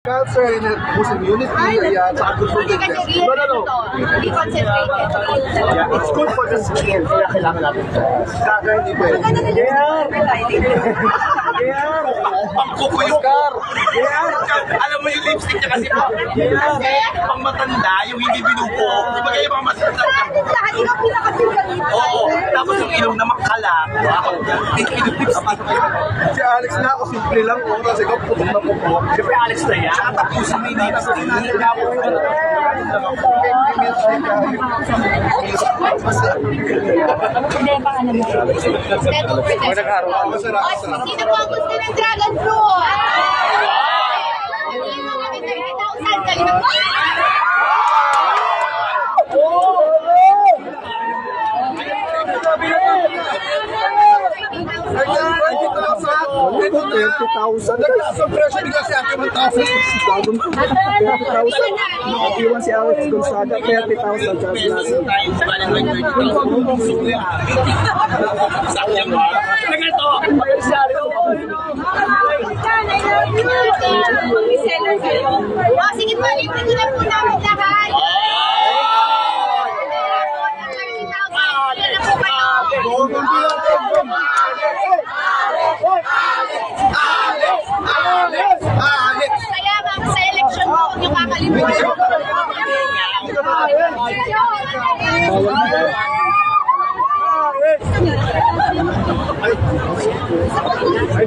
Cancer in a Muslim unity, yeah, tsaka good for the Kasi deaf. real ito. Hindi concentrated. Yeah, it's good for the skin, kaya kailangan natin ito. Kaka hindi pwede. Maganda na yung Pangkukuyukar. Alam mo yung lipstick niya kasi pang matanda, yung hindi binuko. Di ba kayo pang matanda? lahat ikaw pinakasinta dito. Oo. Tapos yung ilong na makala. Wow. Lipstick. Si Alex na ako, simple lang po, kasi ikaw putok na putok. Siyempre Alex na yan. Tsaka tapusin mo yung nito. Hindi, baka naman. Masarap, masarap. Sino po ang gusto ng dragon fruit? Hindi mo kami 30,000 kayo na. Nagka-suppression nila si Ate 1,000. Bagong 30,000. Iwan si Alex Gonzaga, 30,000. Sakyang ba? Ano to? Sige po, libre ko na po namin lahat. Kaya ma'am, sa election mo, huwag niyo kakalimutan. Ay,